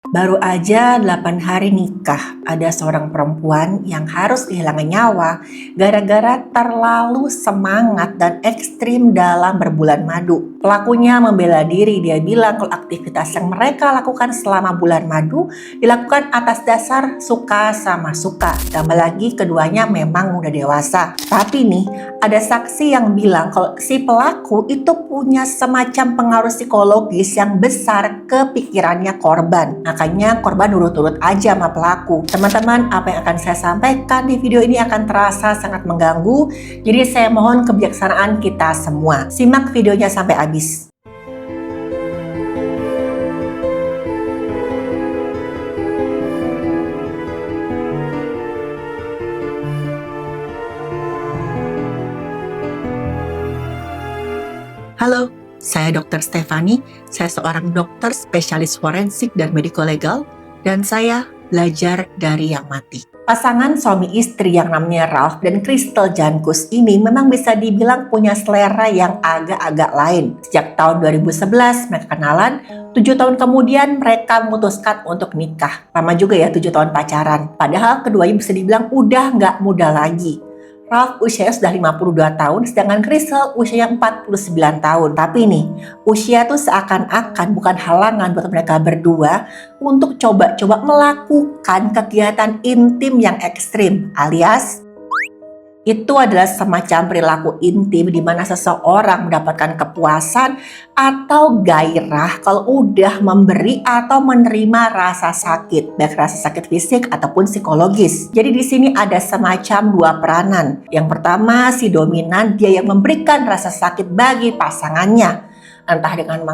Baru aja 8 hari nikah, ada seorang perempuan yang harus kehilangan nyawa gara-gara terlalu semangat dan ekstrim dalam berbulan madu. Pelakunya membela diri, dia bilang kalau aktivitas yang mereka lakukan selama bulan madu dilakukan atas dasar suka sama suka. Tambah lagi keduanya memang udah dewasa. Tapi nih, ada saksi yang bilang kalau si pelaku itu punya semacam pengaruh psikologis yang besar ke pikirannya korban. Makanya korban nurut-nurut aja sama pelaku. Teman-teman, apa yang akan saya sampaikan di video ini akan terasa sangat mengganggu. Jadi saya mohon kebijaksanaan kita semua. Simak videonya sampai habis. Halo, saya Dr. Stefani. Saya seorang dokter spesialis forensik dan medico legal, dan saya belajar dari yang mati. Pasangan suami istri yang namanya Ralph dan Crystal Jankus ini memang bisa dibilang punya selera yang agak-agak lain. Sejak tahun 2011 mereka kenalan, 7 tahun kemudian mereka memutuskan untuk nikah. Lama juga ya 7 tahun pacaran. Padahal keduanya bisa dibilang udah nggak muda lagi. Ralph usianya sudah 52 tahun, sedangkan Crystal usianya 49 tahun. Tapi nih, usia tuh seakan-akan bukan halangan buat mereka berdua untuk coba-coba melakukan kegiatan intim yang ekstrim, alias itu adalah semacam perilaku intim di mana seseorang mendapatkan kepuasan atau gairah kalau udah memberi atau menerima rasa sakit, baik rasa sakit fisik ataupun psikologis. Jadi di sini ada semacam dua peranan. Yang pertama, si dominan, dia yang memberikan rasa sakit bagi pasangannya, entah dengan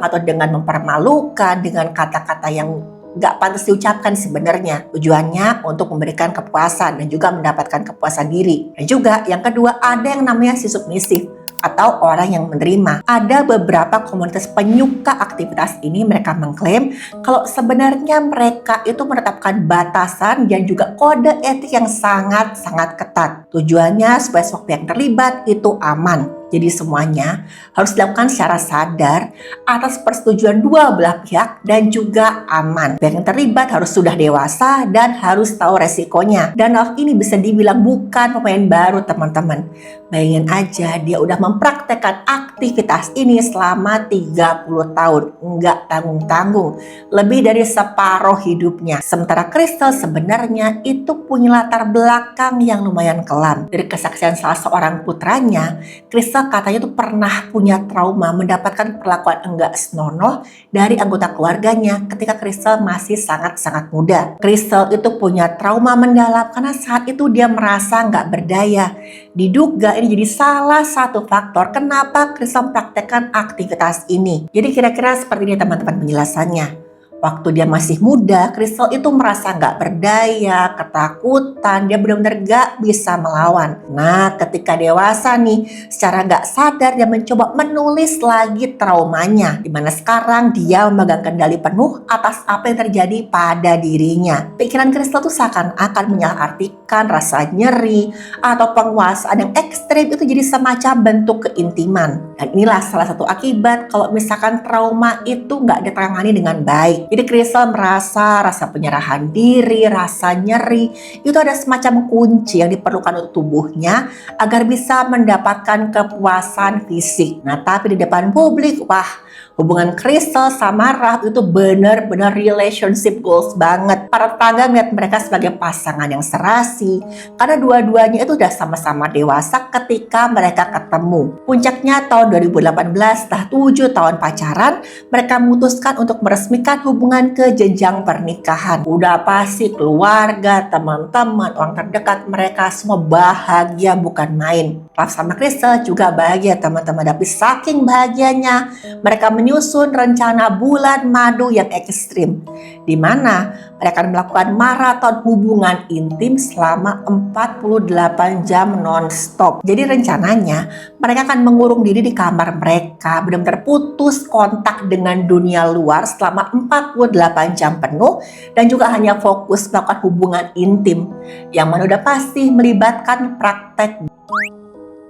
atau dengan mempermalukan, dengan kata-kata yang nggak pantas diucapkan sebenarnya. Tujuannya untuk memberikan kepuasan dan juga mendapatkan kepuasan diri. Dan juga yang kedua, ada yang namanya si submisif atau orang yang menerima. Ada beberapa komunitas penyuka aktivitas ini, mereka mengklaim kalau sebenarnya mereka itu menetapkan batasan dan juga kode etik yang sangat-sangat ketat. Tujuannya supaya semua pihak terlibat itu aman. Jadi semuanya harus dilakukan secara sadar atas persetujuan dua belah pihak dan juga aman. Pihak yang terlibat harus sudah dewasa dan harus tahu resikonya. Dan Ralph ini bisa dibilang bukan pemain baru, teman-teman. Bayangin aja, dia udah mempraktekkan aktivitas ini selama 30 tahun. Nggak tanggung-tanggung. Lebih dari separuh hidupnya. Sementara Crystal sebenarnya itu punya latar belakang yang lumayan kelam. Dari kesaksian salah seorang putranya, Crystal katanya tuh pernah punya trauma mendapatkan perlakuan enggak senonoh dari anggota keluarganya ketika Crystal masih sangat-sangat muda. Crystal itu punya trauma mendalam karena saat itu dia merasa nggak berdaya. Diduga ini jadi salah satu faktor kenapa Crystal mempraktekkan aktivitas ini. Jadi kira-kira seperti ini teman-teman penjelasannya. Waktu dia masih muda, Crystal itu merasa nggak berdaya, ketakutan, dia benar-benar nggak bisa melawan. Nah, ketika dewasa nih, secara nggak sadar dia mencoba menulis lagi traumanya, di mana sekarang dia memegang kendali penuh atas apa yang terjadi pada dirinya. Pikiran Crystal tuh seakan-akan menyalahartikan rasa nyeri atau penguasaan yang ekstrim itu jadi semacam bentuk keintiman. Dan inilah salah satu akibat kalau misalkan trauma itu nggak ditangani dengan baik. Jadi Crystal merasa rasa penyerahan diri, rasa nyeri, itu ada semacam kunci yang diperlukan untuk tubuhnya agar bisa mendapatkan kepuasan fisik. Nah, tapi di depan publik, wah, hubungan Crystal sama Ralph itu benar-benar relationship goals banget. Para tetangga melihat mereka sebagai pasangan yang serasi karena dua-duanya itu udah sama-sama dewasa ketika mereka ketemu. Puncaknya tahun 2018, setelah 7 tahun pacaran, mereka memutuskan untuk meresmikan hubungan ke jenjang pernikahan. Udah pasti keluarga, teman-teman, orang terdekat mereka semua bahagia bukan main. Ralph sama Crystal juga bahagia, teman-teman. Tapi saking bahagianya, mereka menyusun rencana bulan madu yang ekstrim, di mana mereka akan melakukan maraton hubungan intim selama 48 jam non-stop. Jadi rencananya mereka akan mengurung diri di kamar mereka, benar-benar putus kontak dengan dunia luar selama 48 jam penuh dan juga hanya fokus melakukan hubungan intim yang mana udah pasti melibatkan praktek.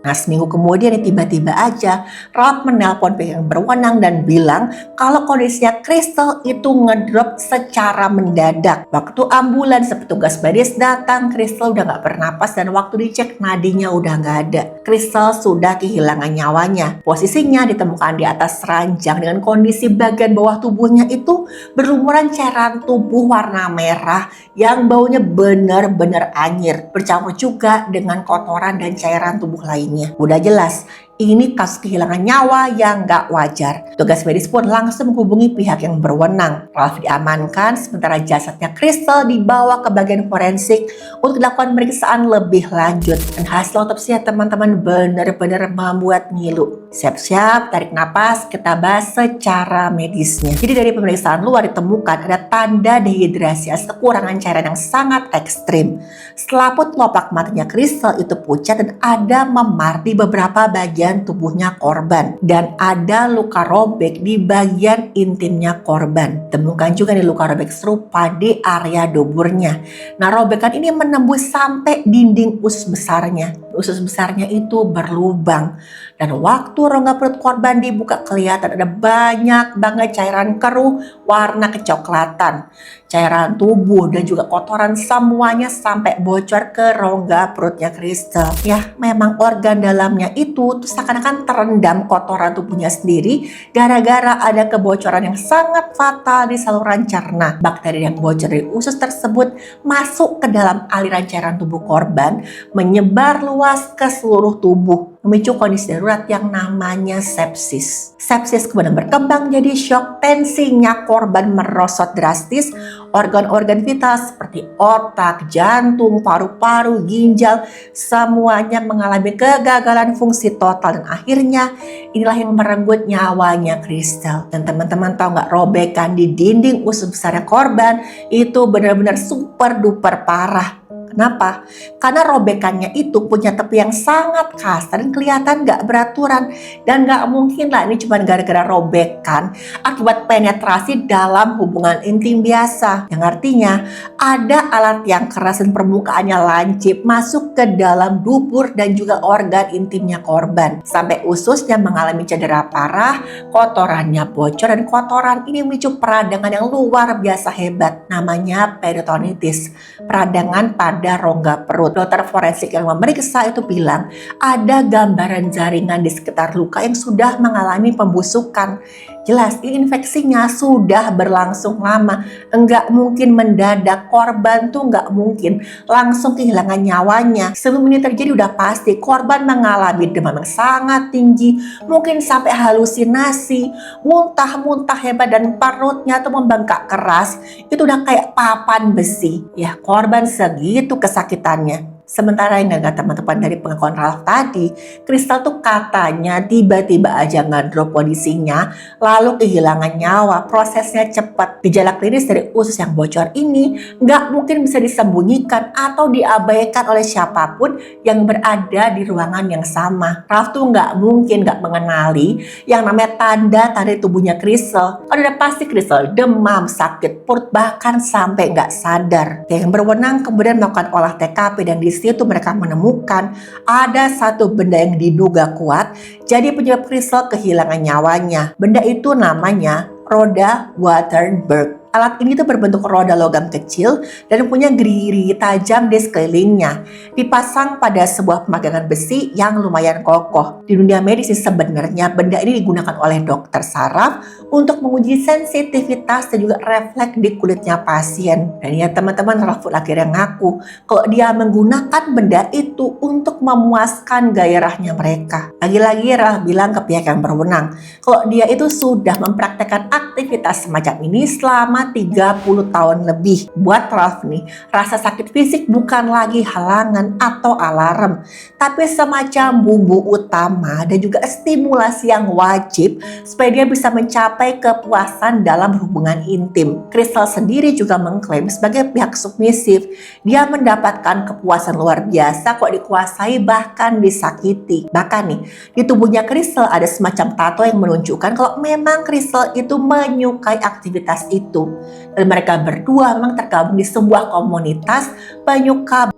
Nah, seminggu kemudian tiba-tiba aja Ralph menelpon pihak yang berwenang dan bilang kalau kondisinya Crystal itu ngedrop secara mendadak. Waktu ambulans petugas medis datang, Crystal udah gak bernapas dan waktu dicek nadinya udah gak ada. Crystal sudah kehilangan nyawanya. Posisinya ditemukan di atas ranjang dengan kondisi bagian bawah tubuhnya itu berlumuran cairan tubuh warna merah yang baunya benar-benar anyir, bercampur juga dengan kotoran dan cairan tubuh lainnya. Udah jelas, ini kasus kehilangan nyawa yang gak wajar. Tugas medis pun langsung menghubungi pihak yang berwenang. Ralph diamankan, sementara jasadnya Crystal dibawa ke bagian forensik untuk dilakukan pemeriksaan lebih lanjut. Dan hasil otopsinya teman-teman benar-benar membuat ngilu. Siap-siap, tarik napas, kita bahas secara medisnya. Jadi dari pemeriksaan luar ditemukan ada tanda dehidrasi atau kekurangan cairan yang sangat ekstrim. Selaput kelopak matanya Crystal itu pucat dan ada memar di beberapa bagian tubuhnya korban dan ada luka robek di bagian intimnya korban. Temukan juga nih luka robek serupa di area duburnya. Nah, robekan ini menembus sampai dinding usus besarnya. Usus besarnya itu berlubang dan waktu rongga perut korban dibuka kelihatan ada banyak banget cairan keruh warna kecoklatan. Cairan tubuh dan juga kotoran semuanya sampai bocor ke rongga perutnya Crystal. Ya, memang organ dalamnya itu tuh seakan-akan terendam kotoran tubuhnya sendiri gara-gara ada kebocoran yang sangat fatal di saluran cerna. Bakteri yang bocor dari usus tersebut masuk ke dalam aliran cairan tubuh korban, menyebar luas ke seluruh tubuh, memicu kondisi darurat yang namanya sepsis. Sepsis kemudian berkembang jadi shock, tensinya korban merosot drastis, organ-organ vital seperti otak, jantung, paru-paru, ginjal, semuanya mengalami kegagalan fungsi total dan akhirnya inilah yang merenggut nyawanya Crystal. Dan teman-teman tahu nggak, robekan di dinding usus besarnya korban itu benar-benar super duper parah. Kenapa? Karena robekannya itu punya tepi yang sangat kasar dan kelihatan gak beraturan. Dan gak mungkin lah ini cuma gara-gara robekan akibat penetrasi dalam hubungan intim biasa. Yang artinya ada alat yang keras dan permukaannya lancip masuk ke dalam dubur dan juga organ intimnya korban. Sampai ususnya mengalami cedera parah, kotorannya bocor dan kotoran ini memicu peradangan yang luar biasa hebat. Namanya peritonitis, peradangan pada rongga perut. Dokter forensik yang memeriksa itu bilang ada gambaran jaringan di sekitar luka yang sudah mengalami pembusukan. Jelas ini infeksinya sudah berlangsung lama. Enggak mungkin mendadak, korban tuh enggak mungkin langsung kehilangan nyawanya. Sebelum ini terjadi udah pasti korban mengalami demam yang sangat tinggi, mungkin sampai halusinasi, muntah-muntah hebat dan perutnya tuh membengkak keras. Itu udah kayak papan besi. Ya, korban segitu kesakitannya. Sementara yang gak teman-teman dari pengakuan Ralph tadi, Crystal tuh katanya tiba-tiba aja ngedrop kondisinya, lalu kehilangan nyawa. Prosesnya cepat. Gejala klinis dari usus yang bocor ini gak mungkin bisa disembunyikan atau diabaikan oleh siapapun yang berada di ruangan yang sama. Ralph tuh gak mungkin gak mengenali yang namanya tanda-tanda tubuhnya Crystal. Udah pasti Crystal demam, sakit perut, bahkan sampai gak sadar. Yang berwenang kemudian melakukan olah TKP dan di situ mereka menemukan ada satu benda yang diduga kuat jadi penyebab Crystal kehilangan nyawanya. Benda itu namanya roda Waterberg. Alat ini tuh berbentuk roda logam kecil dan punya gerigi tajam di sekelilingnya. Dipasang pada sebuah pemagangan besi yang lumayan kokoh. Di dunia medis sebenarnya benda ini digunakan oleh dokter saraf untuk menguji sensitivitas dan juga refleks di kulitnya pasien. Dan ya teman-teman, Ralph akhirnya ngaku kalau dia menggunakan benda itu untuk memuaskan gairahnya mereka. Lagi-lagi Ralph bilang ke pihak yang berwenang kalau dia itu sudah mempraktekkan aktivitas semacam ini selama 30 tahun lebih. Buat Ralph nih, rasa sakit fisik bukan lagi halangan atau alarm, tapi semacam bumbu utama dan juga stimulasi yang wajib supaya dia bisa mencapai kepuasan dalam hubungan intim. Crystal sendiri juga mengklaim sebagai pihak submisif, dia mendapatkan kepuasan luar biasa kok dikuasai bahkan disakiti. Bahkan nih, di tubuhnya Crystal ada semacam tato yang menunjukkan kalau memang Crystal itu menyukai aktivitas itu. Dan mereka berdua memang tergabung di sebuah komunitas penyuka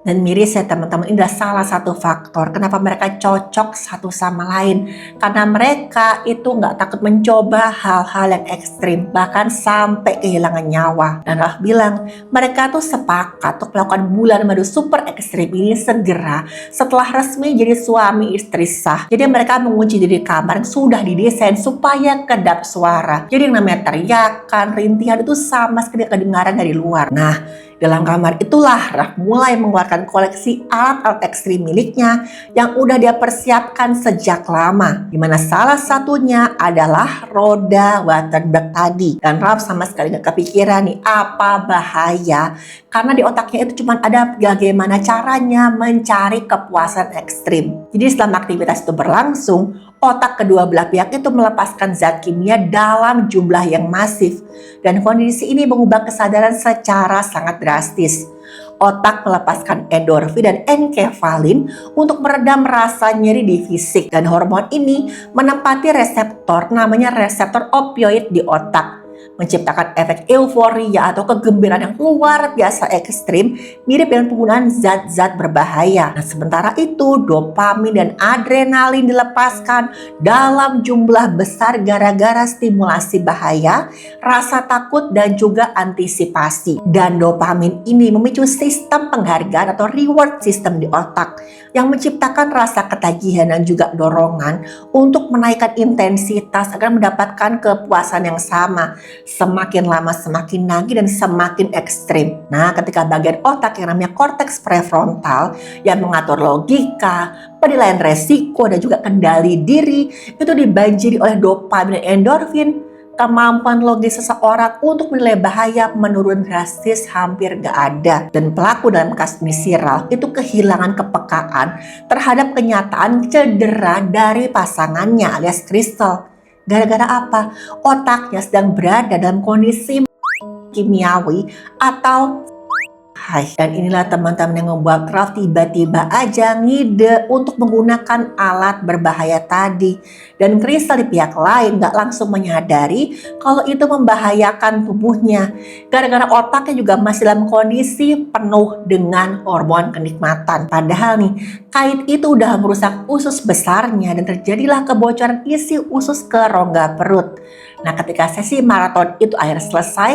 Dan miris ya teman-teman, ini adalah salah satu faktor kenapa mereka cocok satu sama lain. Karena mereka itu nggak takut mencoba hal-hal yang ekstrim, bahkan sampai kehilangan nyawa. Dan Ralph bilang, mereka tuh sepakat untuk melakukan bulan madu super ekstrim ini segera setelah resmi jadi suami istri sah. Jadi mereka mengunci diri kamar yang sudah didesain supaya kedap suara. Jadi yang namanya teriakan, rintihan itu sama sekali kedengaran dari luar. Nah, dalam kamar itulah Ralph mulai mengeluarkan koleksi alat-alat ekstrim miliknya yang udah dia persiapkan sejak lama. Dimana salah satunya adalah roda Wattenberg tadi. Dan Ralph sama sekali gak kepikiran nih apa bahaya. Karena di otaknya itu cuma ada bagaimana caranya mencari kepuasan ekstrim. Jadi selama aktivitas itu berlangsung, otak kedua belah pihak itu melepaskan zat kimia dalam jumlah yang masif. Dan kondisi ini mengubah kesadaran secara sangat drastis. Otak melepaskan endorfin dan enkefalin untuk meredam rasa nyeri di fisik. Dan hormon ini menempati reseptor namanya reseptor opioid di otak, menciptakan efek euforia atau kegembiraan yang luar biasa ekstrim, mirip dengan penggunaan zat-zat berbahaya. Nah, sementara itu dopamin dan adrenalin dilepaskan dalam jumlah besar gara-gara stimulasi bahaya, rasa takut dan juga antisipasi. Dan dopamin ini memicu sistem penghargaan atau reward system di otak yang menciptakan rasa ketagihan dan juga dorongan untuk menaikkan intensitas agar mendapatkan kepuasan yang sama. Semakin lama semakin nagih dan semakin ekstrim. Nah, ketika bagian otak yang namanya korteks prefrontal yang mengatur logika, penilaian resiko dan juga kendali diri itu dibanjiri oleh dopamin dan endorfin, kemampuan logis seseorang untuk menilai bahaya menurun drastis hampir gak ada. Dan pelaku dalam kasus ini si Ralph itu kehilangan kepekaan terhadap kenyataan cedera dari pasangannya alias Crystal. Gara-gara apa? Otaknya sedang berada dalam kondisi kimiawi atau high. Dan inilah teman-teman yang membuat Ralph tiba-tiba aja ngide untuk menggunakan alat berbahaya tadi. Dan Crystal di pihak lain gak langsung menyadari kalau itu membahayakan tubuhnya. Gara-gara otaknya juga masih dalam kondisi penuh dengan hormon kenikmatan. Padahal nih, kait itu udah merusak usus besarnya dan terjadilah kebocoran isi usus ke rongga perut. Nah, ketika sesi maraton itu akhirnya selesai,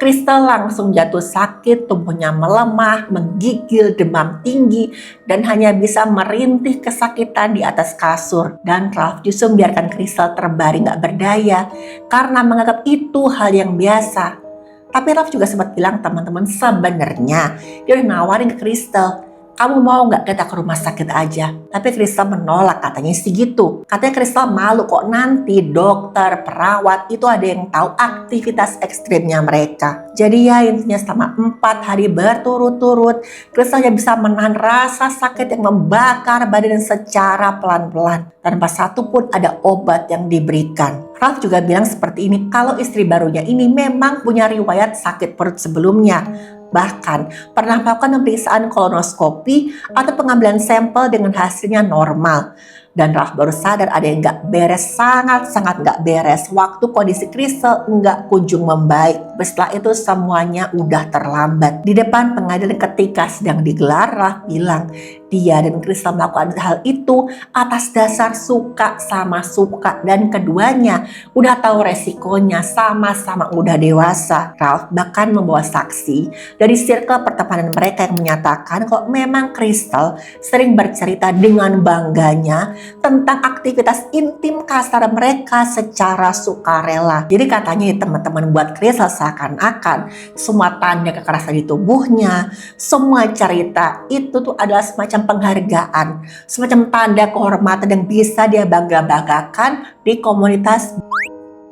Crystal langsung jatuh sakit, tubuhnya melemah, menggigil, demam tinggi, dan hanya bisa merintih kesakitan di atas kasur. Dan Ralph justru membiarkan Crystal terbaring gak berdaya karena menganggap itu hal yang biasa. Tapi Ralph juga sempat bilang teman-teman sebenarnya dia udah nawarin ke Crystal, kamu mau nggak kita ke rumah sakit aja? Tapi Crystal menolak, katanya sih gitu. Katanya Crystal malu kok nanti dokter, perawat itu ada yang tahu aktivitas ekstrimnya mereka. Jadi ya intinya selama 4 hari berturut-turut, Crystal hanya bisa menahan rasa sakit yang membakar badan secara pelan-pelan. Tanpa satu pun ada obat yang diberikan. Ralph juga bilang seperti ini, kalau istri barunya ini memang punya riwayat sakit perut sebelumnya. Bahkan pernah melakukan pemeriksaan kolonoskopi atau pengambilan sampel dengan hasilnya normal. Dan Ralph baru sadar ada yang gak beres, sangat-sangat gak beres waktu kondisi Crystal gak kunjung membaik. Setelah itu semuanya udah terlambat. Di depan pengadilan ketika sedang digelar, Ralph bilang dia dan Crystal melakukan hal itu atas dasar suka sama suka, dan keduanya udah tahu resikonya, sama-sama udah dewasa. Ralph bahkan membawa saksi dari circle pertemanan mereka yang menyatakan kalau memang Crystal sering bercerita dengan bangganya tentang aktivitas intim kasar mereka secara sukarela. Jadi katanya teman-teman buat Crystal seakan-akan semua tanda kekerasan di tubuhnya, semua cerita itu tuh adalah semacam penghargaan, semacam tanda kehormatan yang bisa dia bangga-banggakan di komunitas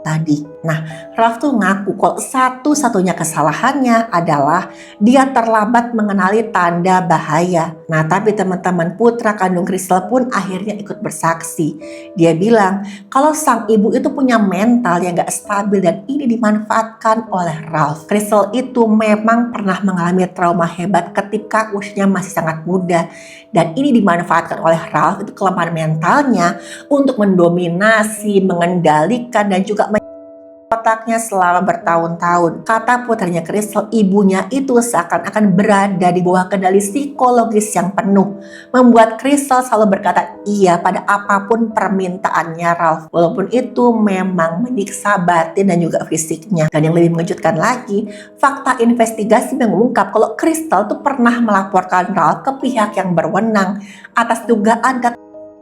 tadi. Nah, Ralph tuh ngaku kalau satu-satunya kesalahannya adalah dia terlambat mengenali tanda bahaya. Nah, tapi teman-teman, putra kandung Crystal pun akhirnya ikut bersaksi. Dia bilang kalau sang ibu itu punya mental yang gak stabil dan ini dimanfaatkan oleh Ralph. Crystal itu memang pernah mengalami trauma hebat ketika usianya masih sangat muda. Dan ini dimanfaatkan oleh Ralph, itu kelemahan mentalnya untuk mendominasi, mengendalikan dan juga otaknya selama bertahun-tahun. Kata putranya Crystal, ibunya itu seakan-akan berada di bawah kendali psikologis yang penuh, membuat Crystal selalu berkata iya pada apapun permintaannya Ralph, walaupun itu memang menyiksa batin dan juga fisiknya. Dan yang lebih mengejutkan lagi, fakta investigasi mengungkap kalau Crystal tuh pernah melaporkan Ralph ke pihak yang berwenang atas dugaan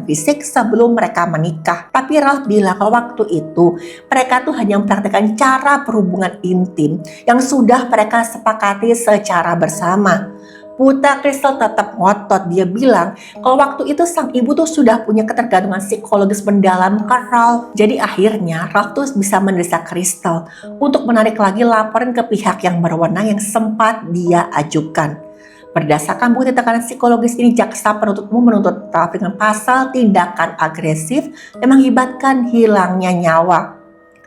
fisik sebelum mereka menikah. Tapi Ralph bilang kalau waktu itu mereka tuh hanya mempraktikkan cara berhubungan intim yang sudah mereka sepakati secara bersama. Putra Crystal tetap ngotot. Dia bilang kalau waktu itu sang ibu tuh sudah punya ketergantungan psikologis mendalam ke Ralph. Jadi akhirnya Ralph tuh bisa mendesak Crystal untuk menarik lagi laporan ke pihak yang berwenang yang sempat dia ajukan. Berdasarkan bukti tekanan psikologis ini, jaksa penuntut umum menuntut Ralph dengan pasal tindakan agresif yang mengakibatkan hilangnya nyawa.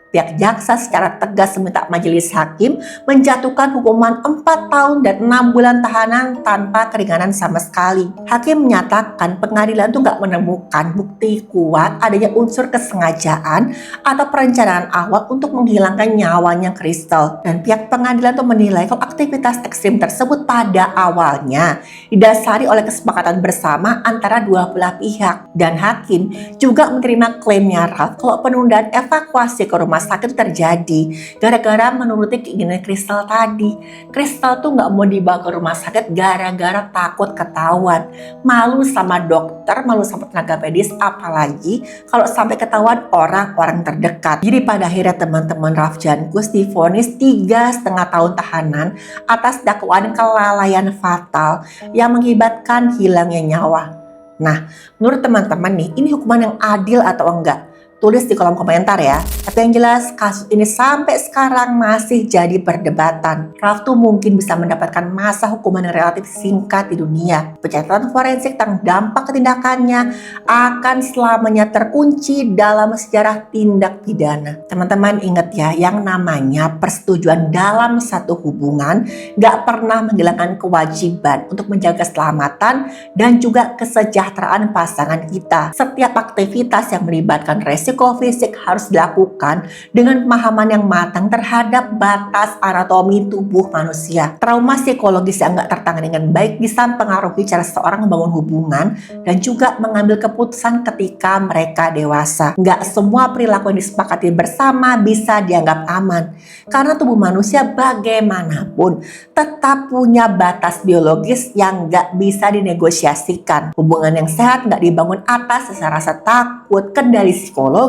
Pihak jaksa secara tegas meminta majelis hakim menjatuhkan hukuman 4 tahun dan 6 bulan tahanan tanpa keringanan sama sekali. Hakim menyatakan pengadilan itu nggak menemukan bukti kuat adanya unsur kesengajaan atau perencanaan awal untuk menghilangkan nyawanya Crystal. Dan pihak pengadilan itu menilai kalau aktivitas ekstrim tersebut pada awalnya didasari oleh kesepakatan bersama antara dua belah pihak. Dan hakim juga menerima klaimnya Ralph kalau penundaan evakuasi ke rumah sakit terjadi gara-gara menuruti keinginan Crystal tadi. Crystal tuh nggak mau dibawa ke rumah sakit gara-gara takut ketahuan, malu sama dokter, malu sama tenaga medis, apalagi kalau sampai ketahuan orang-orang terdekat. Jadi pada akhirnya teman-teman Ralph Jangkus divonis 3,5 tahun tahanan atas dakwaan kelalaian fatal yang mengakibatkan hilangnya nyawa. Nah, menurut teman-teman nih, ini hukuman yang adil atau enggak? Tulis di kolom komentar ya. Tapi yang jelas kasus ini sampai sekarang masih jadi perdebatan. Ralph tuh mungkin bisa mendapatkan masa hukuman yang relatif singkat di dunia. Pencatatan forensik tentang dampak ketindakannya akan selamanya terkunci dalam sejarah tindak pidana. Teman-teman ingat ya, yang namanya persetujuan dalam satu hubungan gak pernah menghilangkan kewajiban untuk menjaga keselamatan dan juga kesejahteraan pasangan kita. Setiap aktivitas yang melibatkan resiko fisik harus dilakukan dengan pemahaman yang matang terhadap batas anatomi tubuh manusia. Trauma psikologis yang nggak tertangani dengan baik bisa mempengaruhi cara seseorang membangun hubungan dan juga mengambil keputusan ketika mereka dewasa. Nggak semua perilaku yang disepakati bersama bisa dianggap aman, karena tubuh manusia bagaimanapun tetap punya batas biologis yang nggak bisa dinegosiasikan. Hubungan yang sehat nggak dibangun atas rasa takut, kendali psikologis,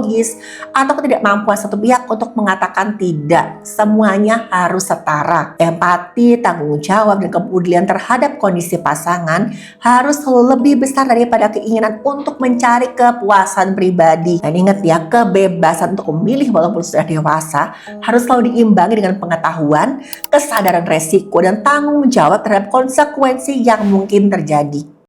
atau ketidakmampuan satu pihak untuk mengatakan tidak. Semuanya harus setara. Empati, tanggung jawab, dan kepedulian terhadap kondisi pasangan harus selalu lebih besar daripada keinginan untuk mencari kepuasan pribadi. Dan ingat ya, kebebasan untuk memilih walaupun sudah dewasa harus selalu diimbangi dengan pengetahuan, kesadaran resiko, dan tanggung jawab terhadap konsekuensi yang mungkin terjadi.